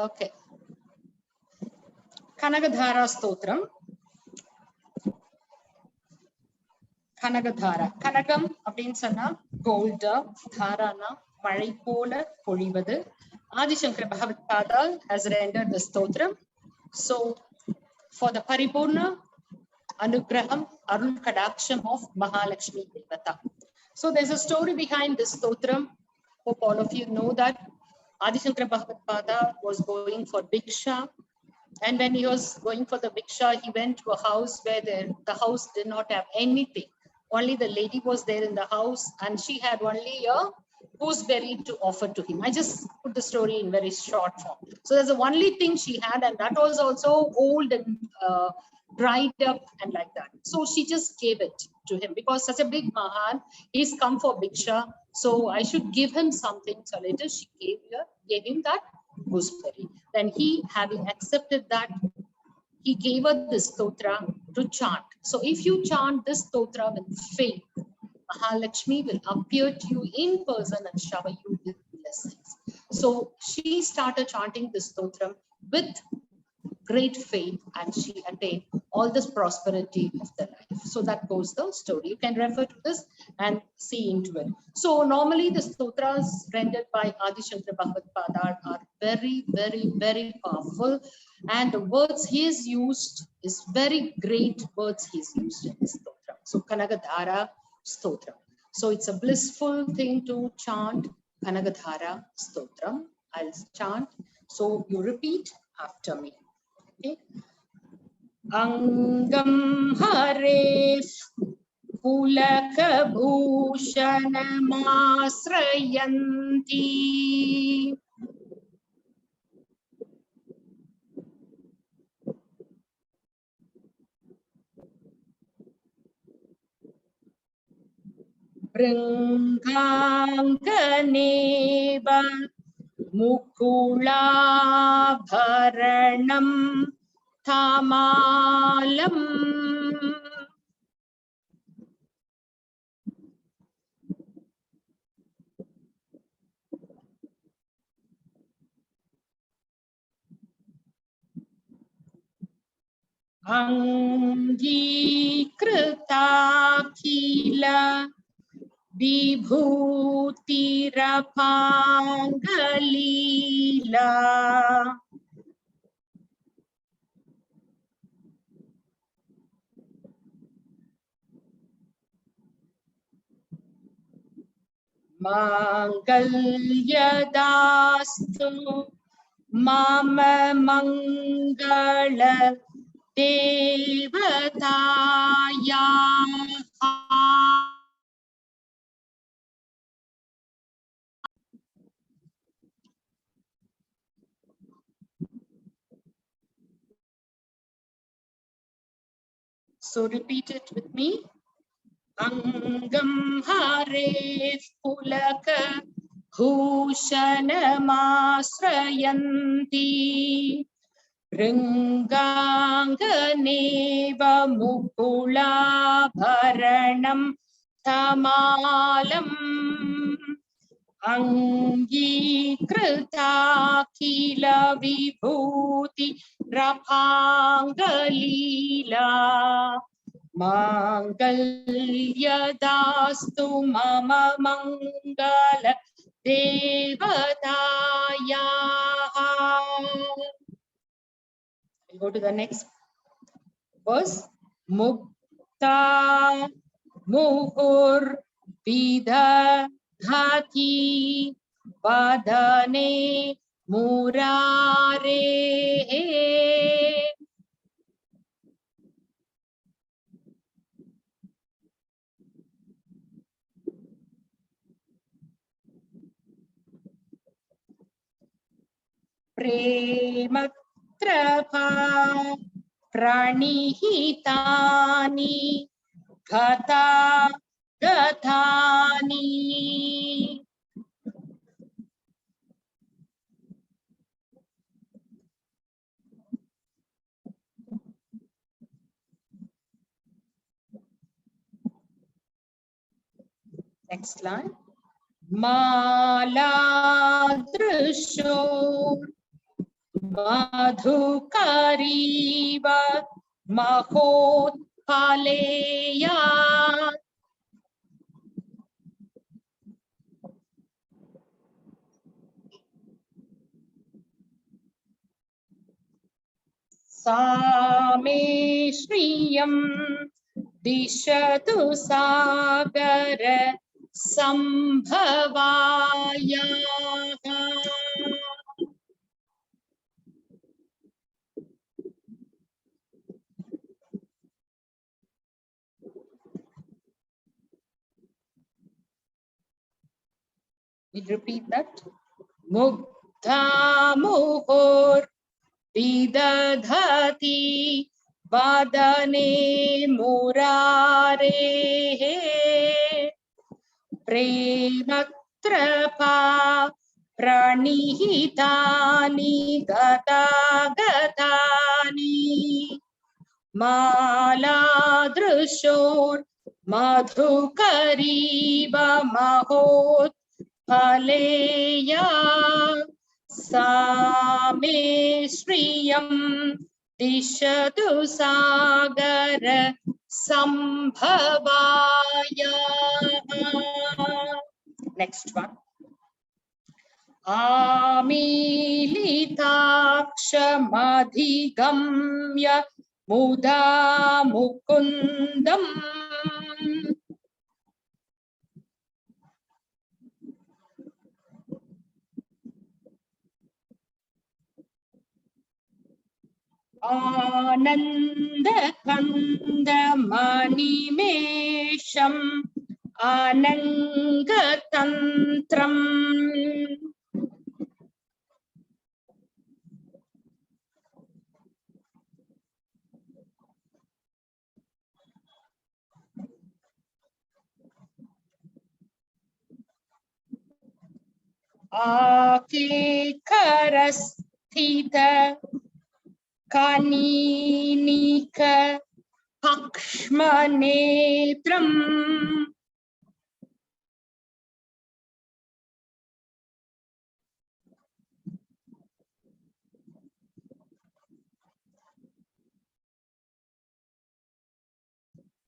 Okay. Kanagadhara Stotram. Kanagadhara. Kanagam அப்படின்னு சொன்னா gold, dharana மழை போல பொழிவது. Adi Shankara Bhagavad Pada has rendered the stotram. So for the Paripurna Anugraham Arun Kadaksham of Mahalakshmi Devata. So there's a story behind this stotram. Hope all of you know that Adi Shankara Bhagavad Pada was going for Bhiksha. And when he was going for the Bhiksha, he went to a house where the house did not have anything. Only the lady was there in the house and she had only a gooseberry to offer to him. I just put the story in very short form. So there's the only thing she had, and that was also old and dried up and like that. So she just gave it to him because such a big Mahan, he's come for Bhiksha. So I should give him something. So later she gave him that gooseberry. Then he, having accepted that, he gave her this stotra to chant. So if you chant this stotra with faith, Mahalakshmi will appear to you in person and shower you with blessings. So she started chanting this stotram with great faith and she attained all this prosperity of the life. So that goes the story. You can refer to this and see into it. So normally the stotras rendered by Adi Shankara Bhagavad Pada are very, very, very powerful. And the words he has used is very great words he's used in this stotram. So Kanagadhara Stotram. So it's a blissful thing to chant Kanagadhara Stotram. I'll chant. So you repeat after me. Okay. Angam Haresh Pulakabhushanamaasrayanti Bringanganeva Mukulabharanam Thamalam Angikritakila Vibhutiraphangalila Mangalyadastu Mama Mangala Devataya. So repeat it with me. Angam Hare Pulaka Bhushanamasrayanti Ringanganeva Mukulabharanam Thamalam Angikrita Kila Vibhuti Raphangalila Mangalyadastu Mama Mangala Devataya. We'll go to the next verse. Mukta Muhur Vidha Dhati Vadane Murare. Prematrapa Pranihitani Gata Gathani. Next line. Maladru मधुकरीव महोत्फलेया सा मे श्रियं दिशतु सागर संभवायाः। We repeat that. Mugdha muhur vidadhati vadane murarehe prematrapa pranihitani gadagatani maladrushor madhukariva mahot फलेया सा मे श्रियं दिशतु सागर संभवायाः। Next one. आमीलिताक्षमधिगम्य मुदा मुकुन्दम् आनन्दकन्दमणिमेषम् अनङ्गतन्त्रम् आकेकरस्थित कनीनिक पक्ष्मनेत्रम्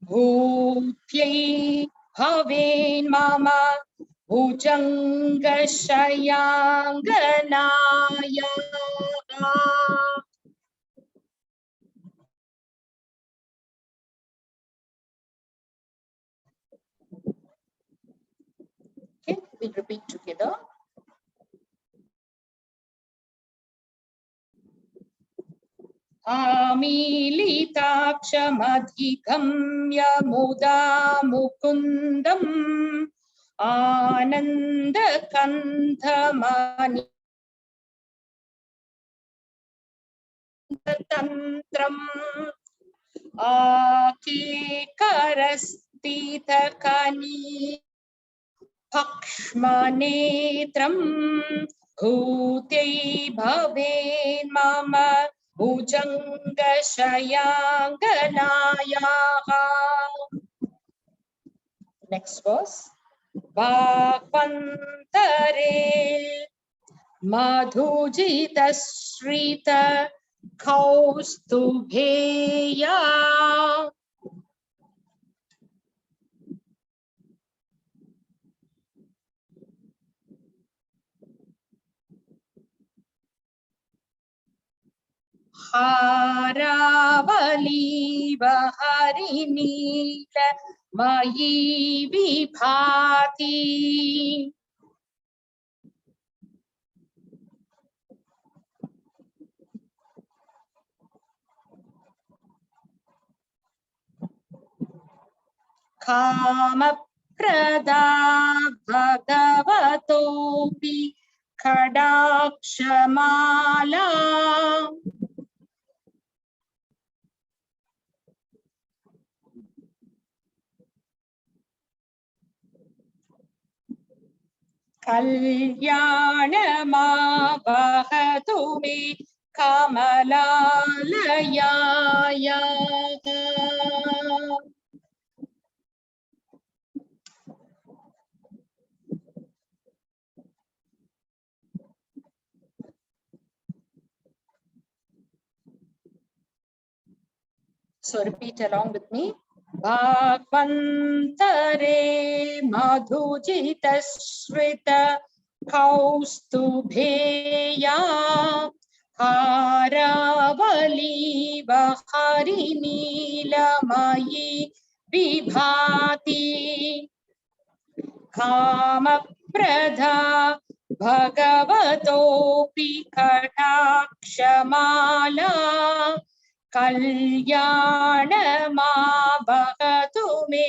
भूत्यै भवेन्मम भुजङ्गशयाङ्गनायाः। Okay, we'll repeat together. आमीलिताक्षमधिगम्य मुदा मुकुन्दम् आनन्दकन्धमणि तन्त्रम् आकेकरस्थितकनी पक्ष्मनेत्रम् भूत्यै भवेन्मम भुजङ्गशयाङ्गनायाः। Next verse. वाक्पन्तरे मधुजितश्रित कौस्तुभेया हारावलीव हरिनील मयि विभाति कामप्रदा भगवतोऽपि कडाक्षमाला कल्याणमावहतु मे कमलालयायाः। So repeat along with me. Bhagvantare madhujita shrita kaustubheya haravali bahari nilamayi vibhati Kamaprada Bhagavatopi Katakshamala Kalyanama Bhagatu me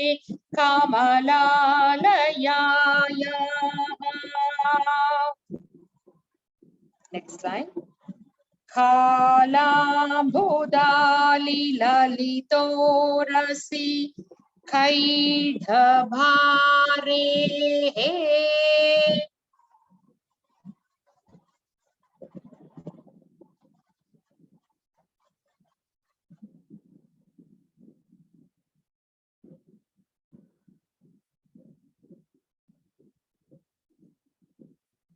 Kamalalaya. Next line. Kalambudali lalito rasi Kaidhabare.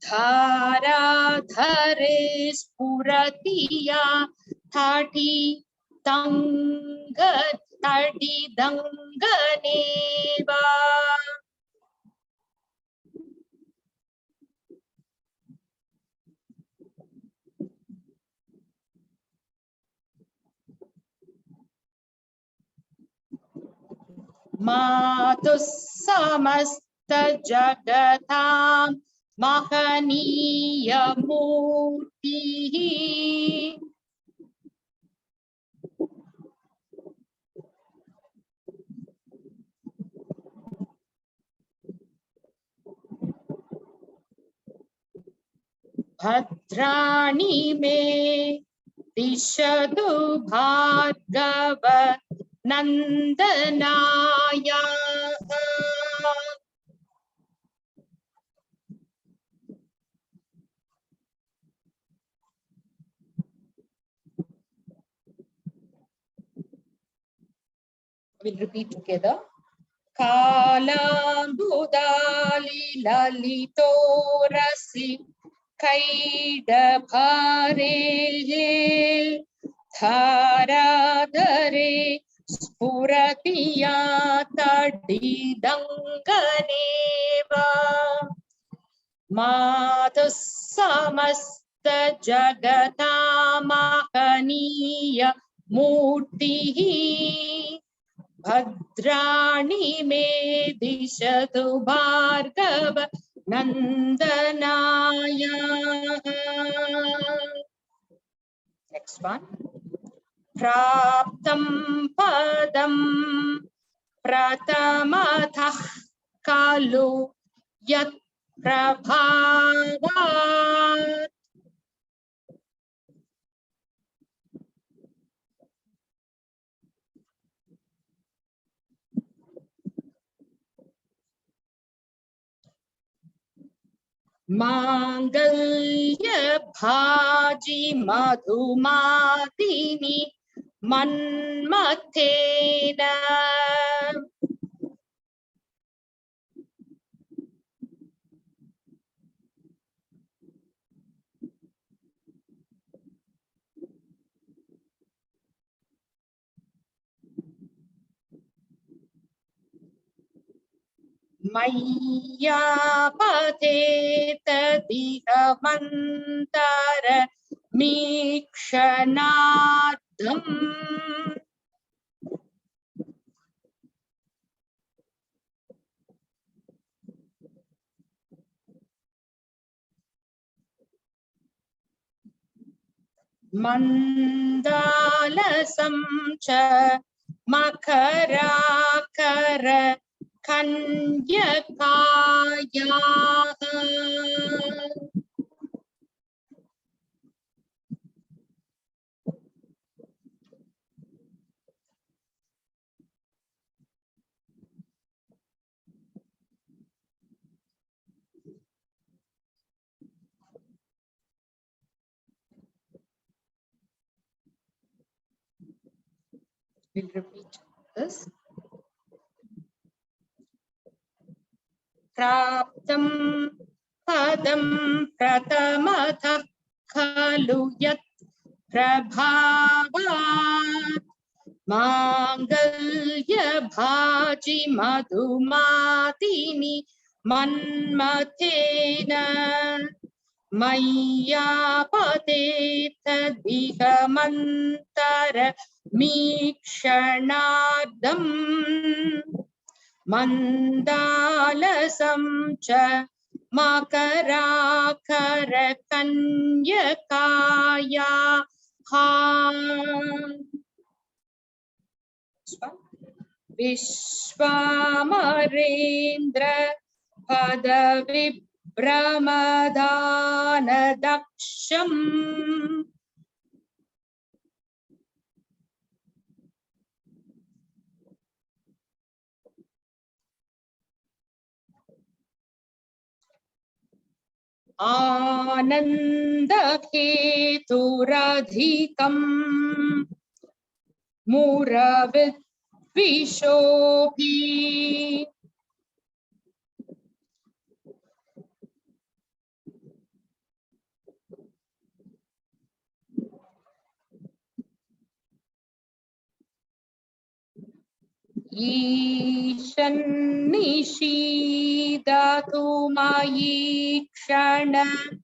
Dhara dhare spuratiya thati danganeva. Matu samasta jagatam mahaniya murti. Bhadrani me dishadu bhargava nandanaya. We'll repeat together. Kalambudali lalito rasi Kaidhabare Dharadhare Spuratiya Tadidanganeva Madhu samasta jagatamahaniya murtihi Bhadrani me dishatu bhargava nandanaya. Next one. Praptam padam pratamatah kalu yat prabhavat Mangalya bhaji madhumatini manmatena Maya pateta dihamantara mikshanadham mandalasam cha makarakara Kanyakaya. We'll repeat this. Praptam padam pratamatha khalu yat prabhavat मांगल्य भाजी मधुमातिनि मन्मथेन मय्यापतेत दिगमन्तर मीक्षणार्धम् मन्दालसं च मकराकरकन्यकाया विश्वामरेन्द्र पदविभ्रमदानदक्षम् आनन्दहेतुरधिकम् मुरविद्विषोऽपि ईशन्निषीदतु मयि क्षणमीक्षणार्धम्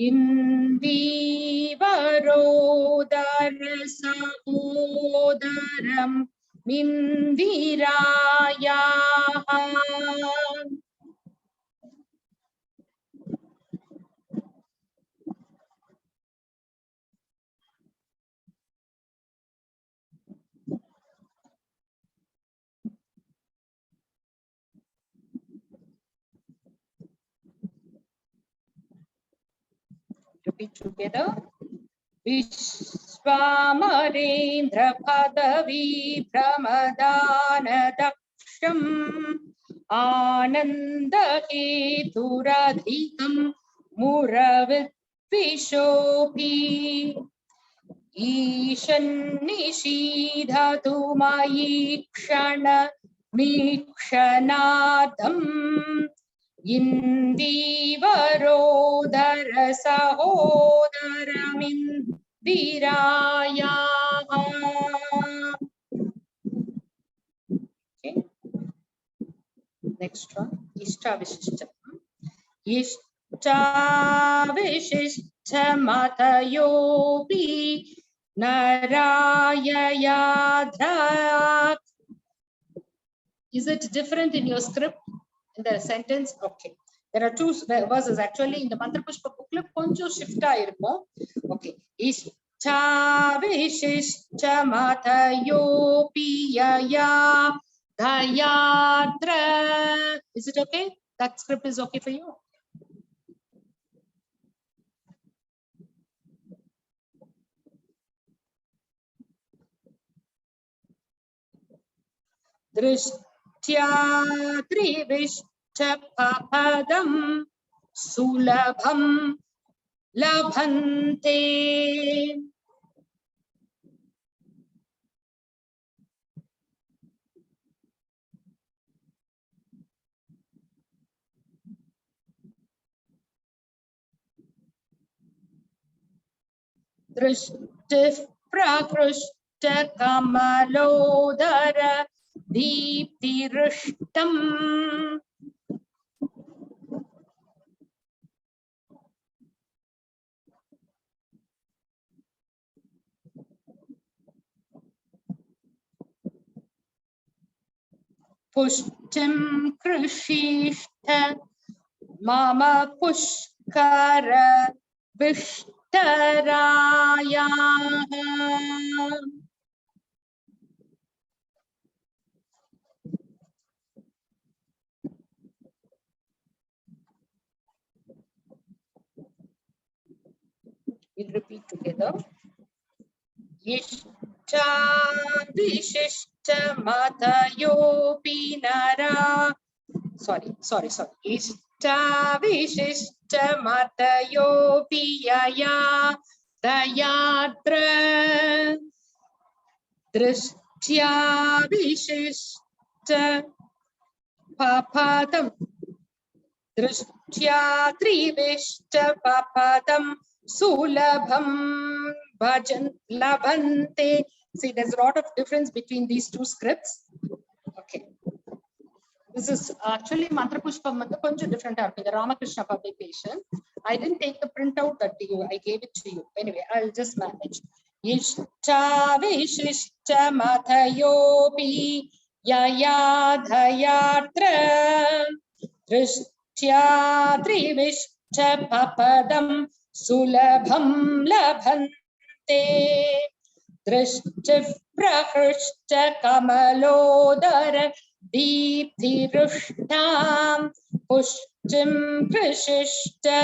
इन्दीवरोदरसहोदरम् मिन्दिरायाः Repeat together. विश्वामरेन्द्र पदवी भ्रमदानदक्षम् आनन्दहेतुरधिकम् मुरविद्विषोऽपि ईशन्निषीदतु मयि क्षणमीक्षणार्धम् इन्दीवरोदरसहोदरमिन्दिरायाः. Okay. Next one, Ishtavisishta. Ishtavisishtamatayopi narayayadrak. Is it different in your script? In the sentence? Okay. There are two verses actually in the Mantra Pushpa booklet. Konjo shifta irpo. Okay. Ishta vishishta matayopi yaya dayatra. Is it okay? That script is okay for you? Drishtya trivishtapadam sulabham labhante. Drishtif prakrushta kamalodara deeptirishtam. Pushtim krishishta mama pushkara vishtaraya. We'll repeat together. Ishta vishishta matayopi nara. Sorry. Ishta vishishta matayopi yaya dayatra. Drishtya vishishta papadam. Drishtya trivishta papadam sulabham bhajan labhante. See, there's a lot of difference between these two scripts. Okay. This is actually Mantra Pushpam konja different. The Ramakrishna publication. I didn't take the printout that I gave it to you. Anyway, I'll just manage. Ishta vishishta mathayopi yayadhayatra drishtya trivishta papadam sulabham labhante drishta prahrishta kamalodara Deeptirushtam pushtim prishishta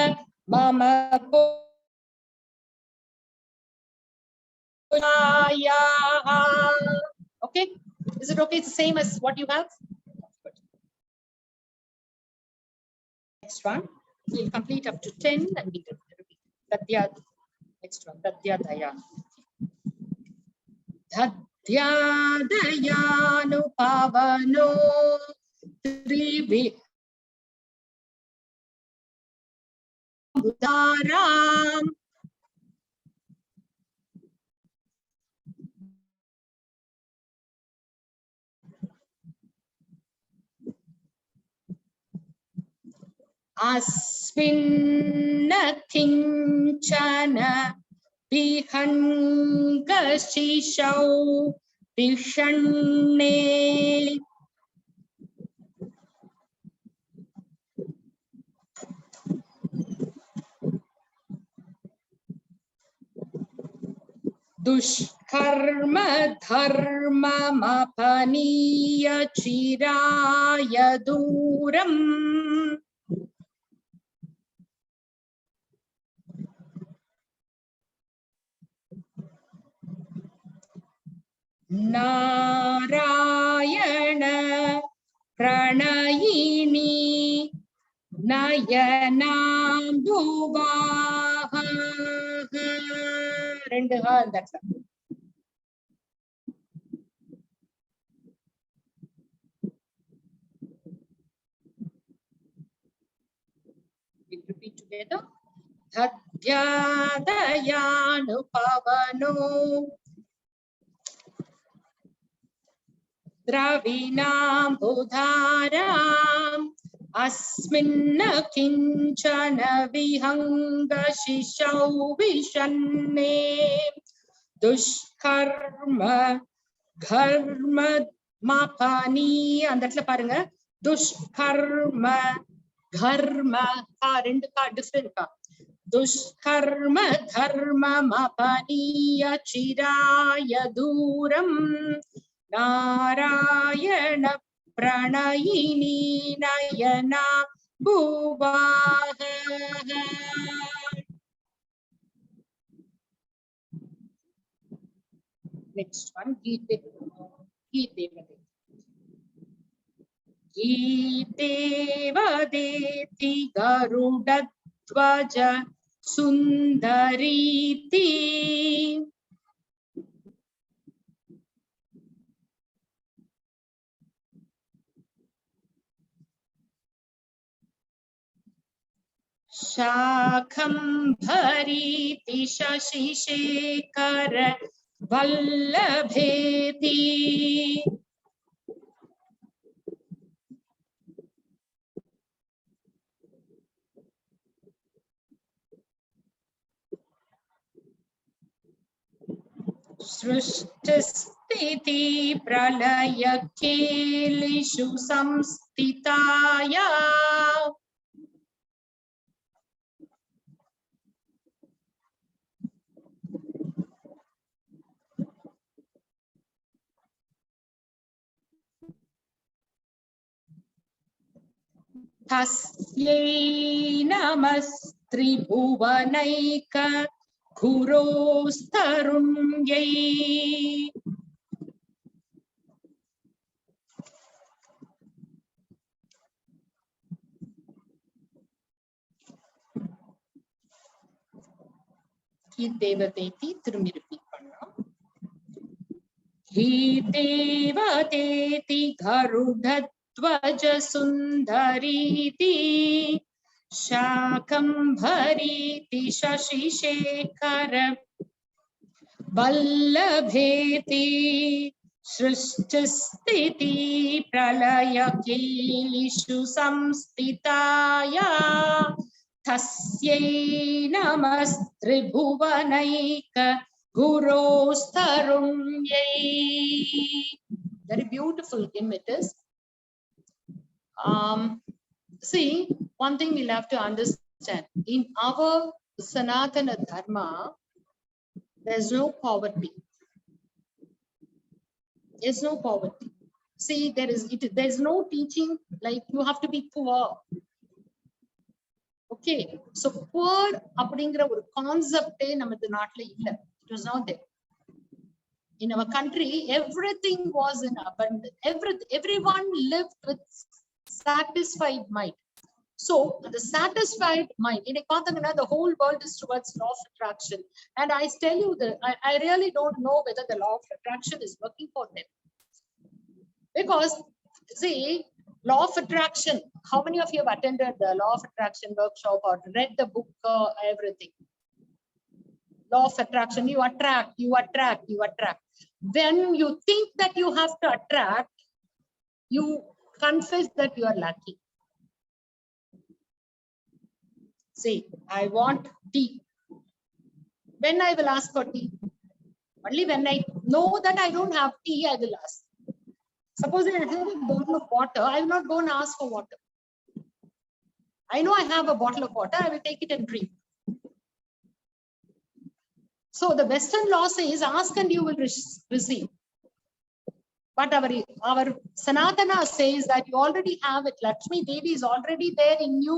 mama pushaya. Okay, is it okay? It's the same as what you have. Good. Next one, we'll complete up to 10 and we can repeat. Dadya, next one, Dadya Daya. Dadya Dayanu Pavano Trivi Budaram Asminna Kinchana Vihangasishau Vishanne Dushkarma Dharma Mapaniya Chiraya Duram Narayana Pranayini Nayanam Duvaha. Rendu ha that's it. We repeat together. Dhadyadayanu pavano Dravinam budharam asminna kinchana vihanga shishau vishanne dushkarma dharma mapani அந்த இடத்துல பாருங்க dushkarma dharma ரெண்டு கா different கா dushkarma dharma mapaniya chiraya duram Narayana Pranayini Nayana Bhuvaha. Next one, Geetevadeti Garudadvaja Sundariti Shakham Bhariti Shashishekara Vallabheti Srishtisthiti Pralaya Kelishu Samstitaya Tasyai Namastri Bhuvanaika Kurostarunyai Devadeti திரும்பி repeat பண்ணலாம். धीदेवतेति गरुडध्वज सुन्दरीति शाकम्भरीति शशिशेखर वल्लभेति सृष्टिस्थिति प्रलयकेषु संस्थिताया तस्यै नमस्त्रिभुवनैक गुरोस्तरुण्यै. Very beautiful hymn it is. See, one thing we'll have to understand. In our Sanatana Dharma, there's no poverty. There's no poverty. See, there's no teaching like you have to be poor. Okay, so poor அப்படிங்கிற ஒரு கான்செப்டே நமது நாட்டுல இல்ல. It was not there. In our country, everything was in abundance. Everyone lived with satisfied mind. So the satisfied mind, in Ekantangana, the whole world is towards law of attraction. And I tell you that I really don't know whether the law of attraction is working for them. Because, see, law of attraction, how many of you have attended the law of attraction workshop or read the book, everything? Law of attraction, you attract, you attract, you attract. When you think that you have to attract, you confess that you are lacking. See, I want tea. When I will ask for tea? Only when I know that I don't have tea, I will ask. Suppose I have a bottle of water, I will not go and ask for water. I know I have a bottle of water, I will take it and drink. So the Western law says, ask and you will receive. But our Sanatana says that you already have it. Lakshmi Devi is already there in you.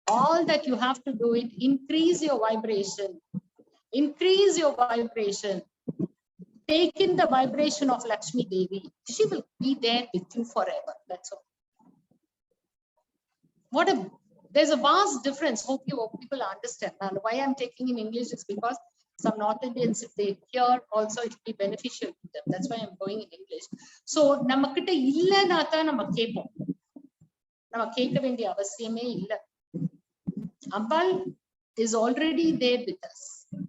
All that you have to do is increase your vibration. Increase your vibration. Take in the vibration of Lakshmi Devi. She will be there with you forever. That's all. There's a vast difference. Hope people understand. And why I'm taking in English is because some North Indians, if they hear also, it will be beneficial to them. That's why I'm going in English. So, namakkitta illana tha nama kepom. Nama kekka vendiya avasiyame illa. Ambal is already there with us.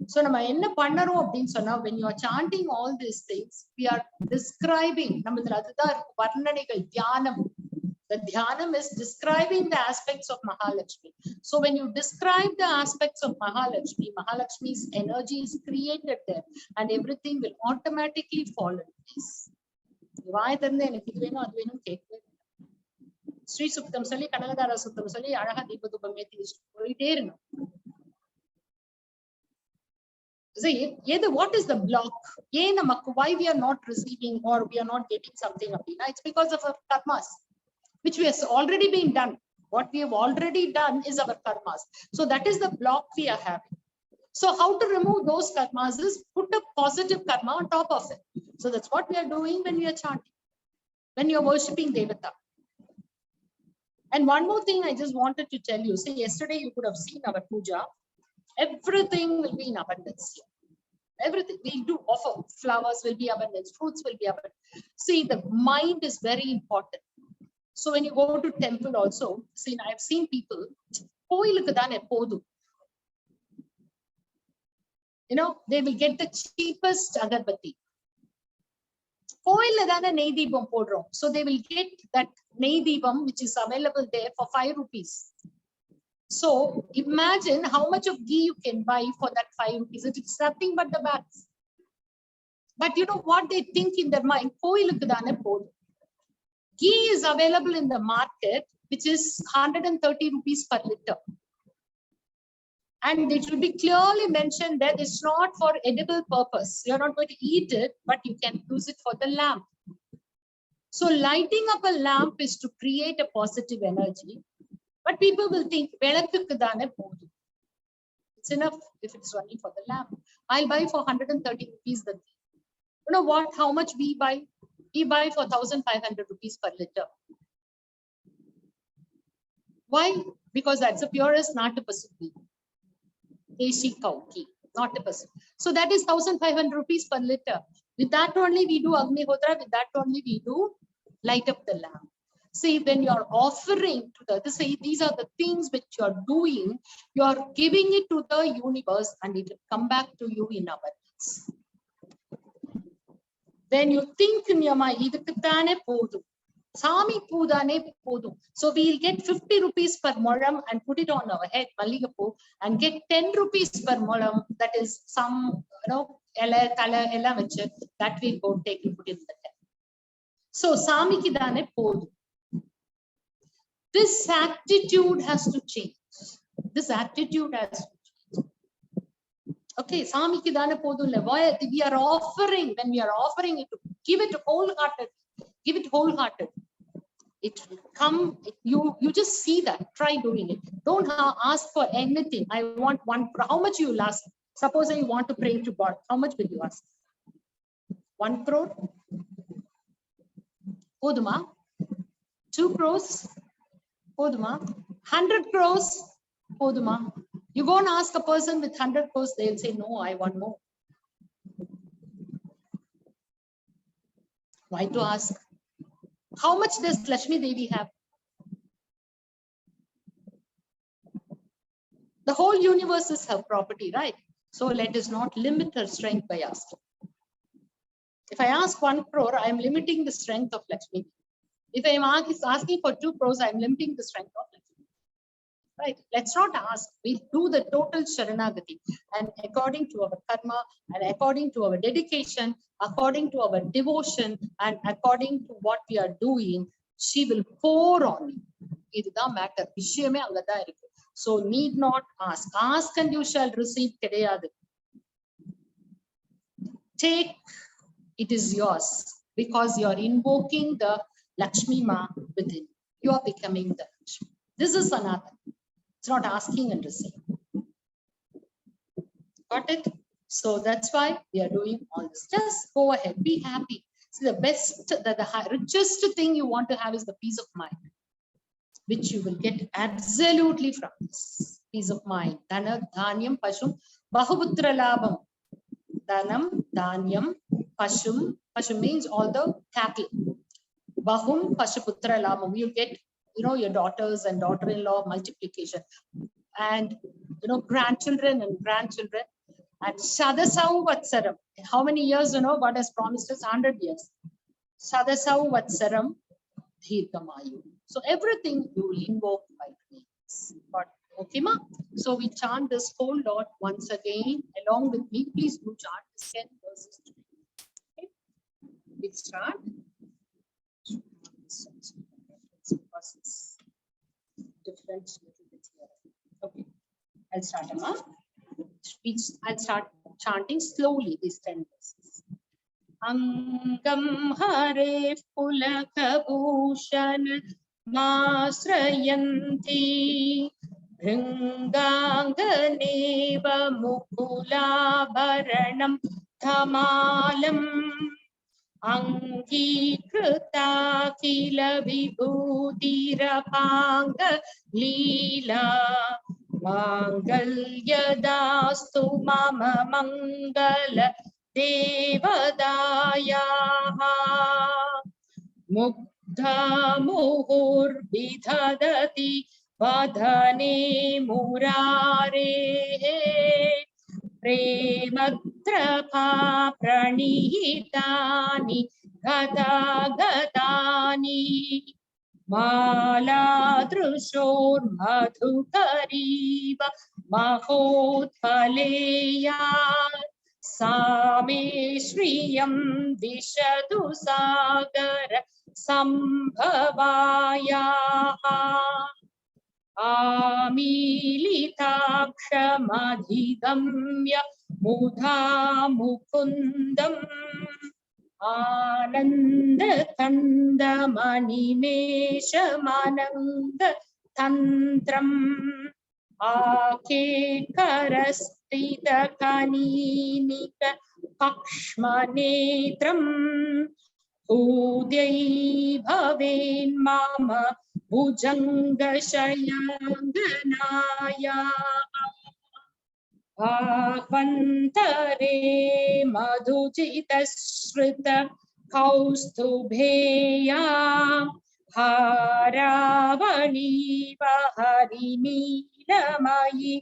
So, nama enna pannarom appdin sonna, when you are chanting all these things, we are describing, namadhula adudha varnanigal dhyanam. The dhyanam is describing the aspects of Mahalakshmi. So when you describe the aspects of Mahalakshmi, Mahalakshmi's energy is created there and everything will automatically fall in place. Sri Suktam Sali, Kanagadara Suktam Sali, Araha Deepadupameti is there. What is the block? Why we are not receiving or we are not getting something? It's because of our karmas, which has already been done. What we have already done is our karmas. So that is the block we are having. So how to remove those karmas is put a positive karma on top of it. So that's what we are doing when we are chanting, when you are worshipping Devata. And one more thing I just wanted to tell you. See, yesterday you could have seen our puja. Everything will be in abundance. Everything we do offer, flowers will be abundance, fruits will be abundant. See, the mind is very important. So when you go to temple also, see, I've seen people, they will get the cheapest agarbatti. So they will get that neidibam, which is available there for 5 rupees. So imagine how much of ghee you can buy for that 5 rupees. It's nothing but the bags. But you know what they think in their mind? Ghee is available in the market, which is 130 rupees per liter. And it will be clearly mentioned that it's not for edible purpose. You're not going to eat it, but you can use it for the lamp. So lighting up a lamp is to create a positive energy. But people will think, it's enough if it's running for the lamp. I'll buy for 130 rupees the ghee. You know what? How much we buy? We buy for 1,500 rupees per liter. Why? Because that's the purest Natapasu ghee. Deshi cow ghee, Natapasu. So that is 1,500 rupees per liter. With that only we do Agnihotra, with that only we do light up the lamp. See, when you are offering to these are the things which you are doing, you are giving it to the universe and it will come back to you in abundance. When you think in your mind, Sami Pudane Podu. So we'll get 50 rupees per molam and put it on our head, Maligapu, and get 10 rupees per molam. That is some, that we go take and put in the head. So Sami Kidane Podu. This attitude has to change. This attitude has to change. Okay, Sami Kidane Podu. We are offering, when we are offering it, give it wholehearted. Give it wholehearted. It will come, you just see that, try doing it. Don't ask for anything. I want 1 crore. How much you will ask? Suppose you want to pray to God. How much will you ask? 1 crore? Poduma? 2 crores? Poduma? 100 crores? Poduma? You go and ask a person with 100 crores, they'll say, no, I want more. Why to ask? How much does Lakshmi Devi have? The whole universe is her property, right? So let us not limit her strength by asking. If I ask 1 crore, I am limiting the strength of Lakshmi. If I am asking for 2 crores, I am limiting the strength of Lakshmi. Right? Let's not ask. We do the total Sharanagati. And according to our karma, and according to our dedication, according to our devotion, and according to what we are doing, she will pour on you. It doesn't matter. So need not ask. Ask and you shall receive. Take, it is yours. Because you are invoking the Lakshmi Ma within. You are becoming the Lakshmi. This is Sanatana. It's not asking and receiving. Got it? So that's why we are doing all this. Just go ahead, be happy. See, the best, the richest thing you want to have is the peace of mind, which you will get absolutely from this. Peace of mind. Dhanam, Dhanyam, Pashum, Bahuputra Labham. Dhanam, Dhanyam, Pashum. Pashum means all the cattle. Bahum, Pashuputra Labham. You get, your daughters and daughter-in-law multiplication. And, grandchildren and grandchildren. And Shadasau Vatsaram. How many years, God has promised us? 100 years. Shadasau Vatsaram Dhirkamayu. So everything you will invoke by names. But okay, ma? So we chant this whole lot once again along with me. Please do chant this 10 verses. Okay? We start. Different little bit here. Okay. I'll start, Amma. I'll start chanting slowly these 10 verses. Angam Hare Pulakabhushan Masrayanti Bringanganeva Mukula Bharanam Thamalam Angikruta Kila Vibhutirapanga Leela Mangalyadastu Mama Mangala Devadayaha Mukta Muhur Vidhadati Vadhane Murare Prematrapa Pranihitani Gata Gatani Mala Drushor Madhukariva Mahotpaleya Same Shriyam Dishadu Sagara Sambhavaya Amilitakshamadhigamya Mudha Mukundam Ananda Kandamanimesha Mananga Tantram Akekarastita Kaninika Pakshmanetram Udyai Bhaven Mama Bhujanga Shayanganaya आह्वन्तरे मधुचितश्रित कौस्तुभेया हारावलीव हरिनीलमयि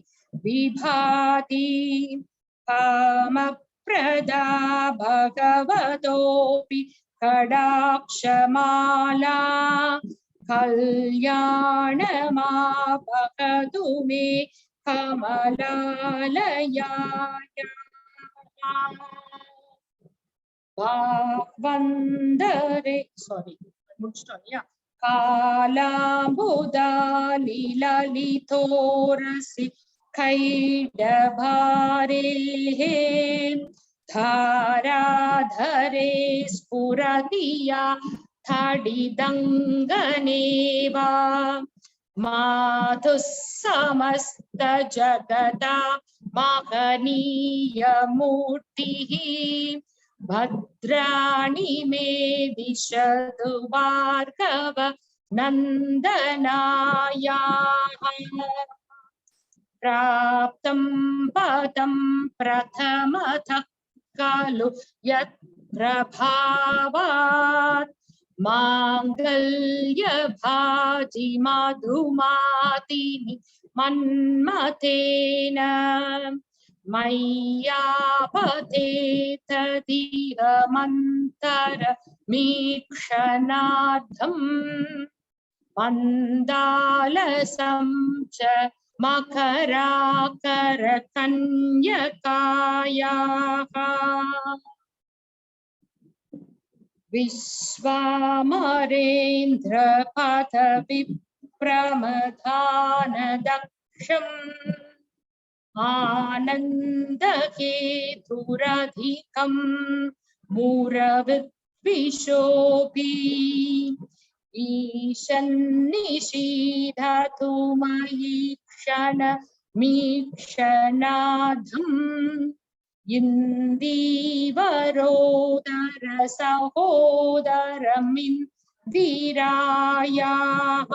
विभाति कामप्रदा भगवतोऽपि कडाक्षमाला कल्याणमापकतु मे कमलालयाय वन्दरे कालाम्बुदालिललितोरसि कैडभारेः धाराधरे स्फुरति या थडिदङ्गनेवा मातुः समस्तजगता महनीयमूर्तिः भद्राणि मे दिशतु भार्गव नन्दनायाः प्राप्तं पदं प्रथमतः खलु यत्प्रभावात् माङ्गल्यभाजि मधुमातिनि मन्मथेन मय्यापतेतदिह मन्तरमीक्षणार्थम् मन्दालसं च मकराकरकन्यकायाः विश्वामरेन्द्रपथविप्रमथानदक्षम् आनन्दकेतुरधिकं मुरविद्विषोऽपि ईशन्निषीधतु मयि क्षणमीक्षणार्धम् इन्दीवरोदरसहोदरमिन्दिरायाः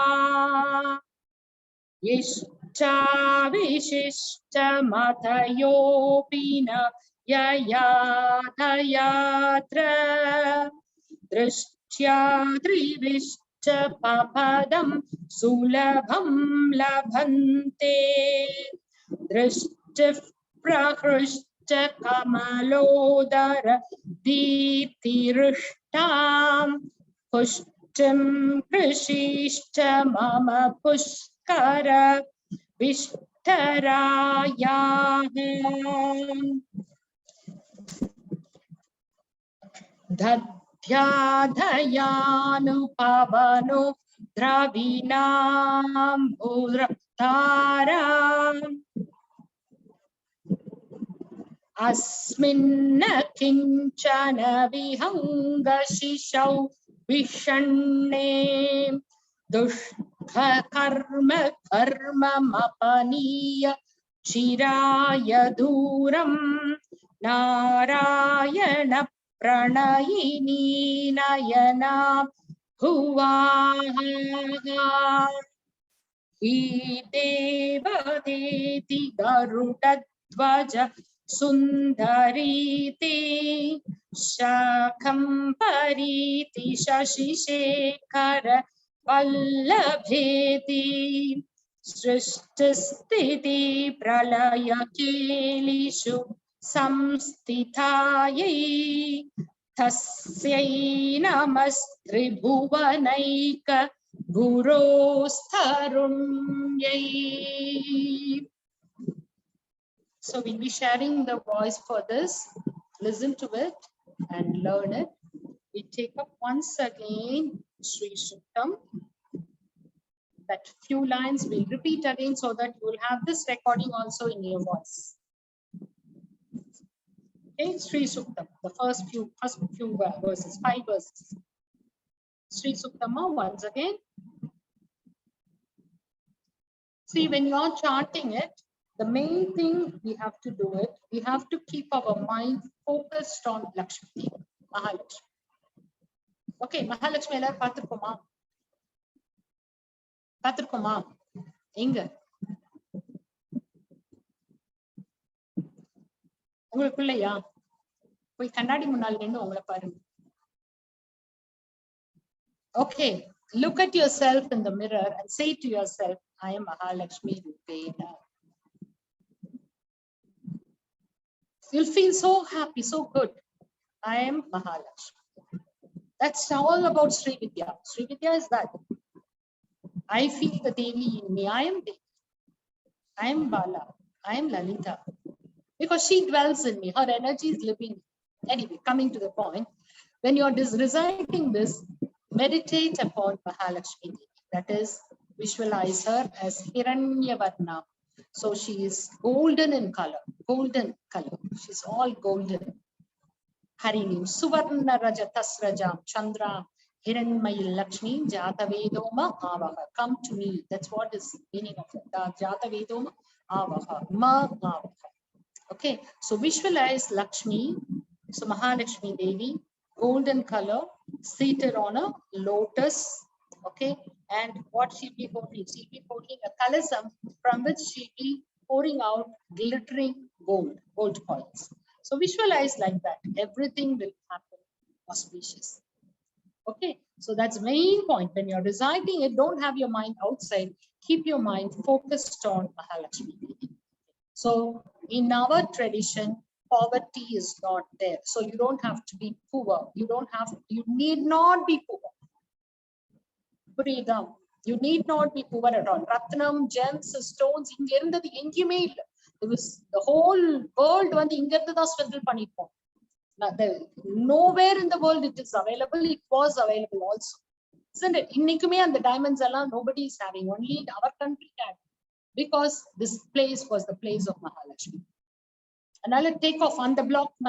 इष्टाविशिष्टमतयोऽपि न ययातयात्र दृष्ट्या त्रिविष्टपदं सुलभं लभन्ते दृष्टिः प्रहृष्ट कमलोदर दीप्तिरुष्टां पुष्टिं कृषिश्च मम पुष्कर विष्टरायाः दध्याधयानुपवनो द्रविणाम्बुधारा अस्मिन्न किञ्चन विहङ्गशिशौ विषण्णे दुष्कर्म कर्ममपनीय चिराय दूरं नारायण प्रणयिनी नयना भुवाः हि देवदेति गरुडध्वज सुन्दरीति शाकम्भरीति शशिशेखर वल्लभेति सृष्टिस्थिति प्रलयकेलिषु संस्थितायै तस्यै नमस्त्रिभुवनैक गुरोस्तरुण्यै. So we'll be sharing the voice for this. Listen to it and learn it. We take up once again Sri Suktam. That few lines we'll repeat again so that you will have this recording also in your voice. Okay, Sri Suktam, the first few verses, 5 verses. Sri Suktama once again. See, when you are chanting it, the main thing we have to do it, we have to keep our mind focused on Lakshmi, Mahalakshmi. Okay, Mahalakshmi ella paathirukoma? Paathirukoma? Inga? உங்களுக்குள்ளயா போய் கண்ணாடி முன்னால் நின்று உங்களை பாருங்க. Okay, look at yourself in the mirror and say to yourself, I am Mahalakshmi Rupena. You'll feel so happy, so good. I am Mahalakshmi. That's all about Sri Vidya. Sri Vidya is that. I feel the Devi in me. I am Devi. I am Bala. I am Lalita. Because she dwells in me. Her energy is living. Anyway, coming to the point, when you're reciting this, meditate upon Mahalakshmi Devi. That is, visualize her as Hiranyavarna. So she is golden in color. Golden color. She's all golden. Harinim Suvarna Rajatasrajam Chandra Hiranmayil Lakshmi Jatavedoma Avaha. Come to me. That's what is meaning of it. Jatavedoma Avaha. Ma Avaha. Okay, so visualize Lakshmi. So Mahalakshmi Devi, golden color, seated on a lotus. Okay, and what she'll be holding? She'll be holding a kalasam from which she'll be pouring out glittering gold coins. So visualize like that. Everything will happen auspicious. Okay, so that's the main point. When you're reciting it, don't have your mind outside. Keep your mind focused on Mahalakshmi Devi. So in our tradition, poverty is not there. So you don't have to be poor. You need not be poor. You need not be poor at all. Ratnam, gems, stones, it was the whole world when the struggle panipom. Nowhere in the world it is available. It was available also. Isn't it? Innikume and the diamonds alone, nobody is having. Only our country had. Because this place was the place of Mahalakshmi. Another take off on the block 9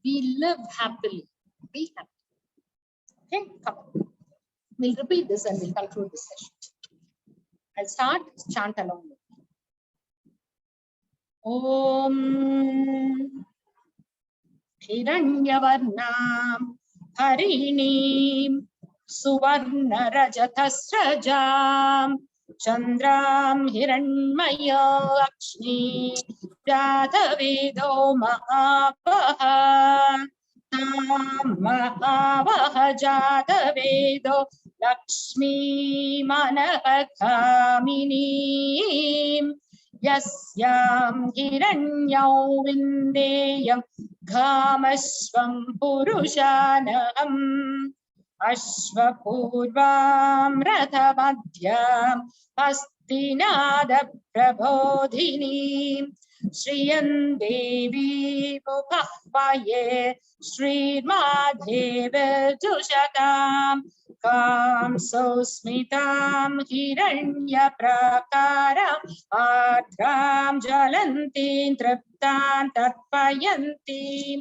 we live happily. Be happy. Okay, come on. We'll repeat this and we'll conclude this session. I'll start, chant along with me. Om Hiranyavarnam Harinim Suvarna Rajatasrajam Chandram Hiranmaya Lakshmi Jatavedo Mahavaha Mahavaha Jatavedo Lakshmi Manavakamini Yasyam Hiranyau Vindeyam Ghamasvam Purushanam Ashvapurvam Rathamadhyam Pastinada Prabodhinim Shriyan Devi Mupahvaye Shri Madheva Jushatam Kam Sosmitam Hiranya Prakaram Adram Jalantin Triptan Tatpayantim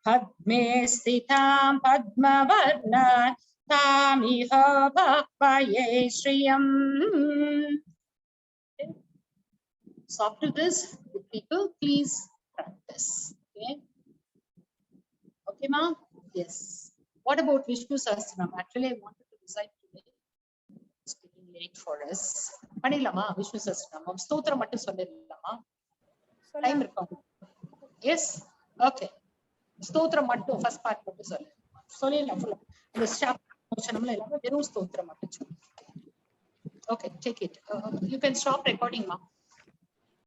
Padme Stitam Padmavarnan Tamiha Bhakvaye Shriyam. So after this, people, please practice. Okay. Okay, ma? Yes. What about Vishnu Sahasranam? Actually, I wanted to recite today. It's getting late for us. Panilama, Vishnu Sahasranam. Stotra mattu sollilama. Time irukku. Yes. Okay. Stotra mattu first part mattu sollila full. The sharp motionamla ellame verum stotra mattu. Okay, take it. You can stop recording, ma.